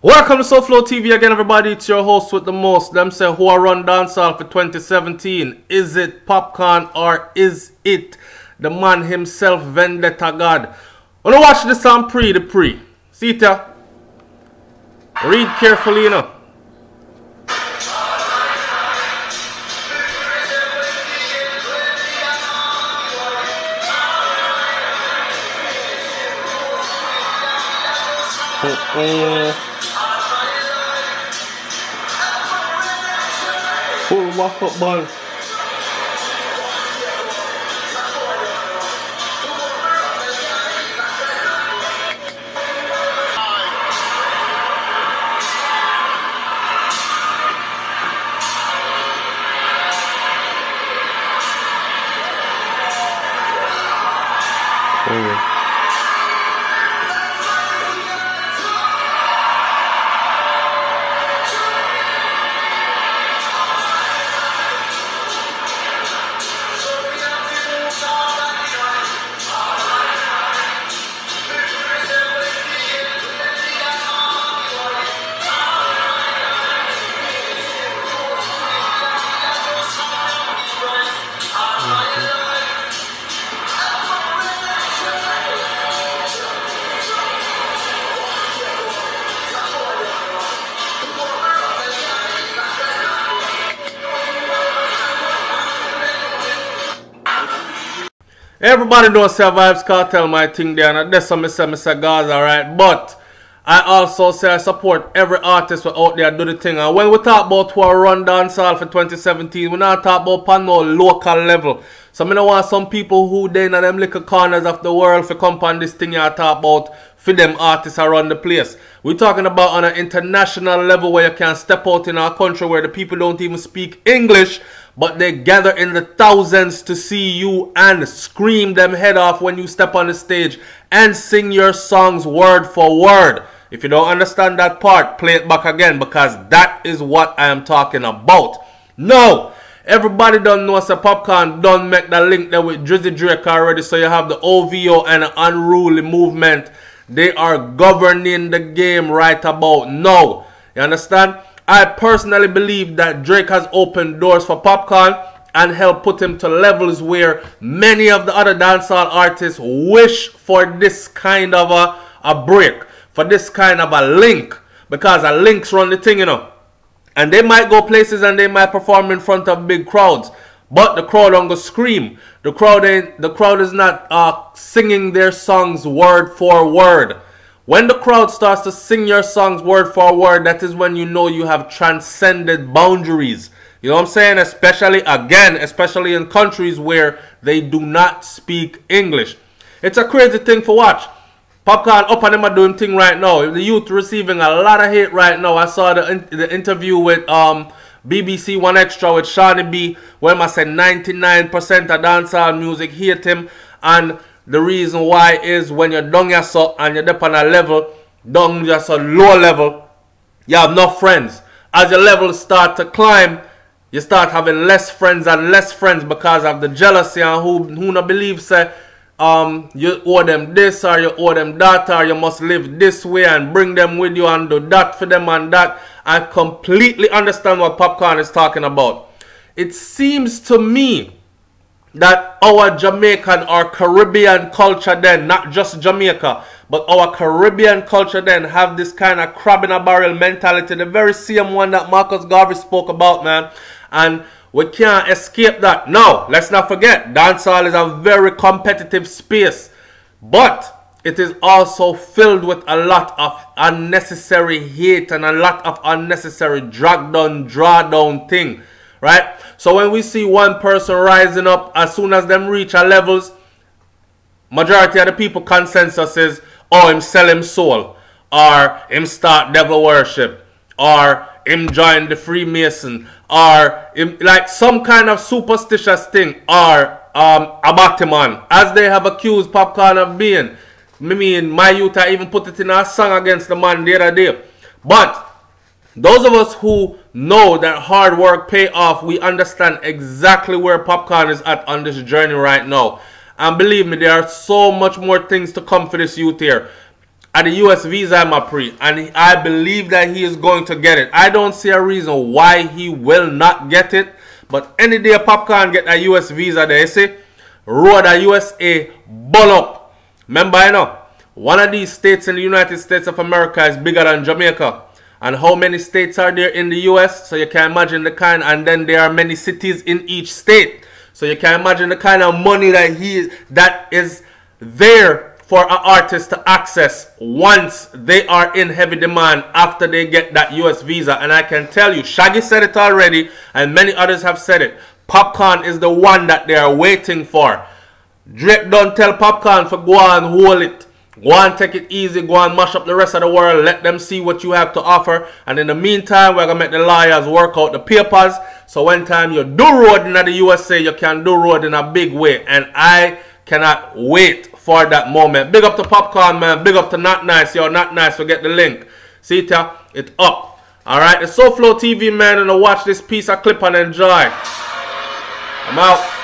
Welcome to SouFLoTV again, everybody. It's your host with the most. Them say who I run dancehall for 2017. Is it Popcorn or is it the man himself, Vendetta God? Wanna watch this on the pre. See it ya? Read carefully, you know. Full walk up ball. Everybody knows say Vibes Cartel my thing there, and that's what I say, Mr. Gaza, alright? But I also say I support every artist out there do the thing. And when we talk about who run dancehall for 2017, we're not talking about on no local level. So I don't want some people who they in them little corners of the world for come on this thing you talk about for them artists around the place. We're talking about on an international level where you can step out in our country where the people don't even speak English, but they gather in the thousands to see you and scream them head off when you step on the stage and sing your songs word for word. If you don't understand that part, play it back again, because that is what I am talking about. No, everybody don't know say Popcorn don't make the link there with Drizzy Drake already, so you have the OVO and the Unruly movement. They are governing the game right about now. You understand? I personally believe that Drake has opened doors for Popcorn and helped put him to levels where many of the other dancehall artists wish for this kind of a break, for this kind of a link, because a links run the thing, you know. And they might go places and they might perform in front of big crowds, but the crowd don't go scream. The crowd is not singing their songs word for word. When the crowd starts to sing your songs word for word, that is when you know you have transcended boundaries. You know what I'm saying? Especially in countries where they do not speak English. It's a crazy thing for watch. Popcorn up and them are doing thing right now. The youth receiving a lot of hate right now. I saw the interview with BBC One Extra with Shawnee B, where I said 99% of dancehall music hate him, and the reason why is when you're down here so and you're up on a level, down just a low level, you have no friends. As your levels start to climb, you start having less friends and less friends because of the jealousy and who not believe say you owe them this or you owe them that or you must live this way and bring them with you and do that for them and that. I completely understand what Popcorn is talking about. It seems to me that our Jamaican or Caribbean culture then, not just Jamaica, but our Caribbean culture then have this kind of crab in a barrel mentality, the very same one that Marcus Garvey spoke about, man. And we can't escape that. Now, let's not forget, dancehall is a very competitive space, but it is also filled with a lot of unnecessary hate and a lot of unnecessary drag down, draw down thing. Right? So when we see one person rising up, as soon as them reach our levels, majority of the people consensus is, oh, him sell him soul, or him start devil worship, or him join the Freemason, or him, like some kind of superstitious thing, or a Batman, as they have accused Popcorn of being. Me mean, my youth, I even put it in a song against the man the other day. But those of us who know that hard work pay off, we understand exactly where Popcorn is at on this journey right now. And believe me, there are so much more things to come for this youth here. at the US visa, my pre, and I believe that he is going to get it. I don't see a reason why he will not get it. But any day Popcorn get a US visa, they say, road a USA, ball up. Remember, you know, one of these states in the United States of America is bigger than Jamaica. And how many states are there in the US? So you can imagine the kind, and then there are many cities in each state. So you can imagine the kind of money that is there for an artist to access once they are in heavy demand after they get that US visa. And I can tell you, Shaggy said it already, and many others have said it. Popcorn is the one that they are waiting for. Drake don't tell Popcorn for go and hold it. Go and take it easy. Go and mash up the rest of the world. Let them see what you have to offer. And in the meantime, we're going to make the lawyers work out the papers. So when time you do road in the USA, you can do road in a big way. And I cannot wait for that moment. Big up to Popcorn, man. Big up to Not Nice. Yo, Not Nice. Forget the link. See it here? It's up. Alright. The SouFLoTV, man. And watch this piece of clip and enjoy. I'm out.